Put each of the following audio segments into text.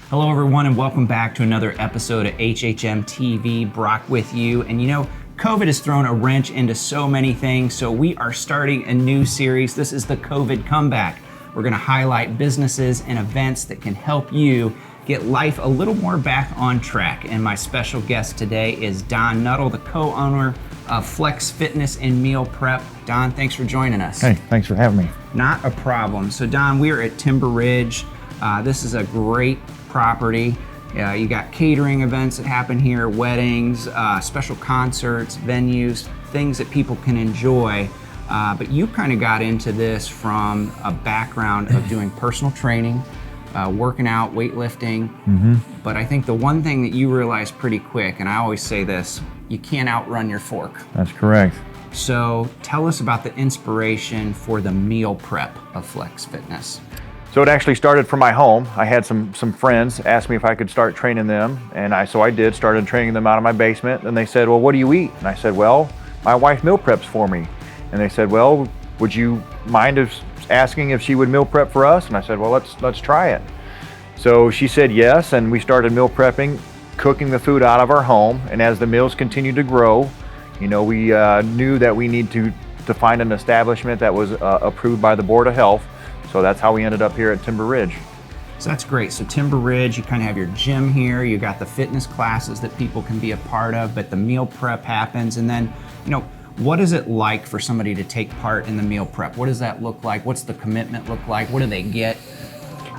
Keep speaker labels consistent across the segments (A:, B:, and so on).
A: Hello everyone and welcome back to another episode of HHMtv. Brock with you. And you know, COVID has thrown a wrench into so many things, so we are starting a new series. This is the COVID Comeback. We're gonna highlight businesses and events that can help you get life a little more back on track. And my special guest today is Don Nuttall, the co-owner of Flex Fitness and Meal Prep. Don, thanks for joining us.
B: Hey, thanks for having me.
A: Not a problem. So Don, we're at Timber Ridge. This is a great property. You got catering events that happen here, weddings, special concerts, venues, things that people can enjoy. But you kind of got into this from a background of doing personal training, working out, weightlifting. But I think the one thing that you realized pretty quick, and I always say this, you can't outrun your fork.
B: That's correct.
A: So tell us about the inspiration for the meal prep of Flex Fitness.
B: So it actually started from my home. I had some friends ask me if I could start training them, and so I did, started training them out of my basement. And they said, well, what do you eat? And I said, well, my wife meal preps for me. And they said, well, would you mind asking if she would meal prep for us? And I said, well, let's try it. So she said yes, and we started meal prepping, cooking the food out of our home. And as the meals continued to grow, you know, we knew that we need to find an establishment that was approved by the Board of Health. So that's how we ended up here at Timber Ridge.
A: So that's great. So Timber Ridge, you kind of have your gym here, you got the fitness classes that people can be a part of, but the meal prep happens. And then, you know, what is it like for somebody to take part in the meal prep? What does that look like? What's the commitment look like? What do they get?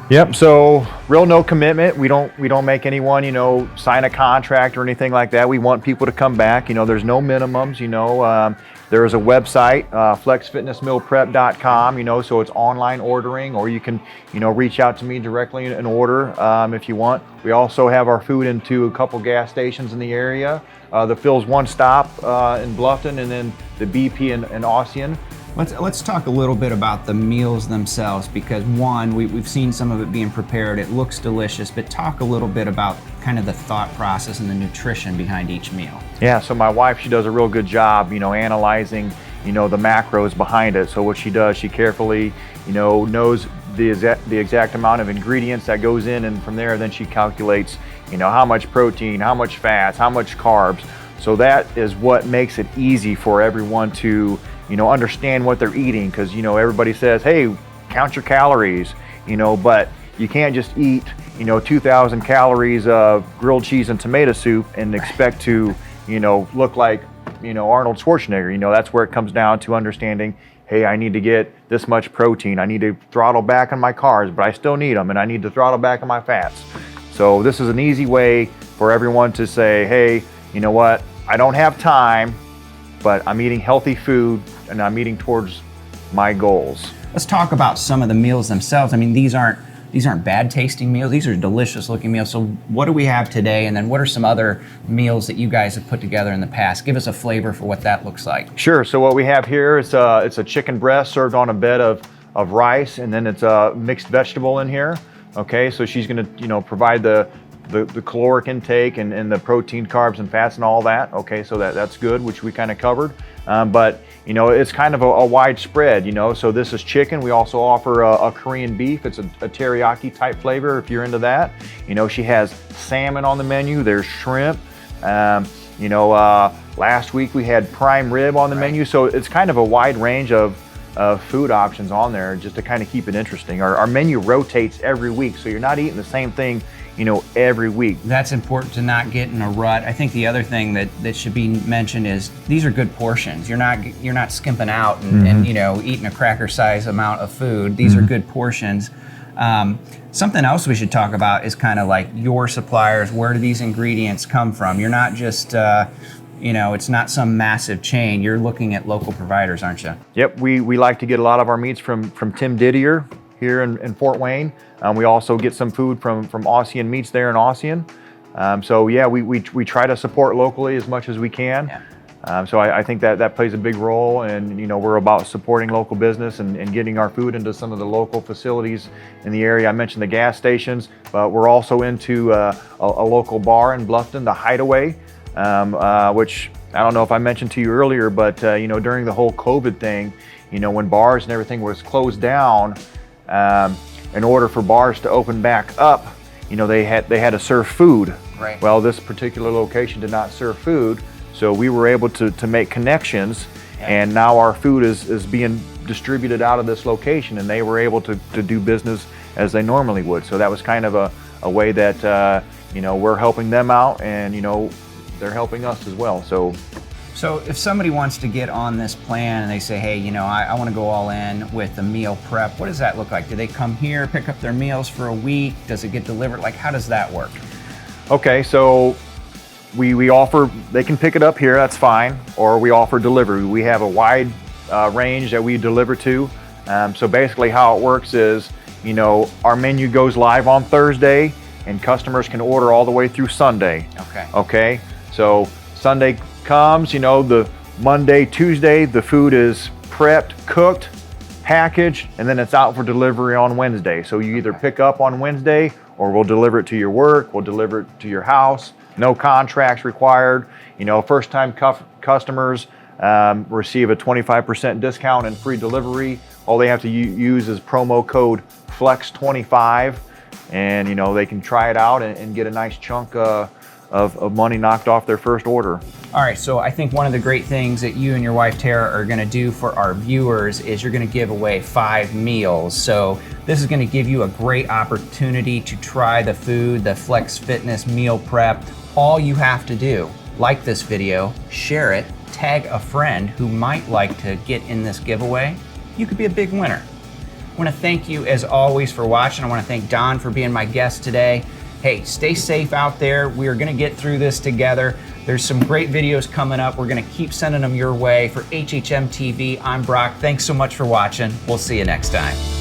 B: Yep, so real no commitment. We don't make anyone, you know, sign a contract or anything like that. We want people to come back. You know, there's no minimums, you know. There is a website, flexfitnessmealprep.com, you know, so it's online ordering, or you can, you know, reach out to me directly and order if you want. We also have our food into a couple gas stations in the area. The Phil's One Stop in Bluffton, and then the BP in Ossian.
A: Let's talk a little bit about the meals themselves, because one, we've seen some of it being prepared. It looks delicious, but talk a little bit about kind of the thought process and the nutrition behind each meal.
B: Yeah, so my wife, she does a real good job, you know, analyzing, you know, the macros behind it. So what she does, she carefully, you know, knows the exact amount of ingredients that goes in, and from there, then she calculates, you know, how much protein, how much fats, how much carbs. So that is what makes it easy for everyone to, you know, understand what they're eating, because, you know, everybody says, hey, count your calories, you know, but you can't just eat, you know, 2,000 calories of grilled cheese and tomato soup and expect to, you know, look like, you know, Arnold Schwarzenegger. You know, that's where it comes down to understanding, hey, I need to get this much protein. I need to throttle back on my carbs, but I still need them, and I need to throttle back on my fats. So this is an easy way for everyone to say, hey, you know what, I don't have time, but I'm eating healthy food and I'm eating towards my goals.
A: Let's talk about some of the meals themselves. I mean, these aren't bad tasting meals. These are delicious looking meals. So what do we have today? And then what are some other meals that you guys have put together in the past? Give us a flavor for what that looks like.
B: Sure. So what we have here is it's a chicken breast served on a bed of rice, and then it's a mixed vegetable in here. Okay, so she's gonna, you know, provide the caloric intake and the protein, carbs, and fats and all that. Okay, so that's good, which we kind of covered. But, you know, it's kind of a wide spread, you know. So this is chicken. We also offer a Korean beef. It's a teriyaki type flavor if you're into that. You know, she has salmon on the menu. There's shrimp. You know, last week we had prime rib on the menu. So it's kind of a wide range of food options on there, just to kind of keep it interesting. Our menu rotates every week, so you're not eating the same thing, you know, every week. That's
A: important to not get in a rut. I think the other thing that should be mentioned is these are good portions. You're not skimping out and you know, eating a cracker size amount of food. These are good portions. Something else we should talk about is kind of like your suppliers. Where do these ingredients come from? You're not just you know, it's not some massive chain. You're looking at local providers, aren't you?
B: Yep, we like to get a lot of our meats from Tim Didier here in Fort Wayne. We also get some food from Ossian Meats there in Ossian. So yeah, we try to support locally as much as we can. Yeah. So I think that plays a big role, and, you know, we're about supporting local business and getting our food into some of the local facilities in the area. I mentioned the gas stations, but we're also into a local bar in Bluffton, the Hideaway, which I don't know if I mentioned to you earlier, but you know, during the whole COVID thing, you know, when bars and everything was closed down, in order for bars to open back up, they had to serve food.
A: Right.
B: Well, this particular location did not serve food, so we were able to make connections, and now our food is being distributed out of this location, and they were able to do business as they normally would. So that was kind of a way that we're helping them out, and they're helping us as well.
A: So if somebody wants to get on this plan and they say, hey, I want to go all in with the meal prep, what does that look like? Do they come here, pick up their meals for a week? Does it get delivered? Like, how does that work?
B: Okay, so we offer, they can pick it up here, that's fine, or we offer delivery. We have a wide range that we deliver to. So basically how it works is, our menu goes live on Thursday, and customers can order all the way through Sunday. Okay, so Sunday comes, the Monday, Tuesday, the food is prepped, cooked, packaged, and then it's out for delivery on Wednesday. So you either pick up on Wednesday, or we'll deliver it to your work, we'll deliver it to your house. No contracts required. First time customers receive a 25% discount and free delivery. All they have to use is promo code FLEX25, and they can try it out and get a nice chunk of money knocked off their first order.
A: All right, so I think one of the great things that you and your wife Tara are going to do for our viewers is you're going to give away 5 meals. So this is going to give you a great opportunity to try the food, the Flex Fitness meal prep. All you have to do, like this video, share it, tag a friend who might like to get in this giveaway. You could be a big winner. I want to thank you as always for watching. I want to thank Don for being my guest today. Hey, stay safe out there. We are going to get through this together. There's some great videos coming up. We're going to keep sending them your way. For HHMtv, I'm Brock. Thanks so much for watching. We'll see you next time.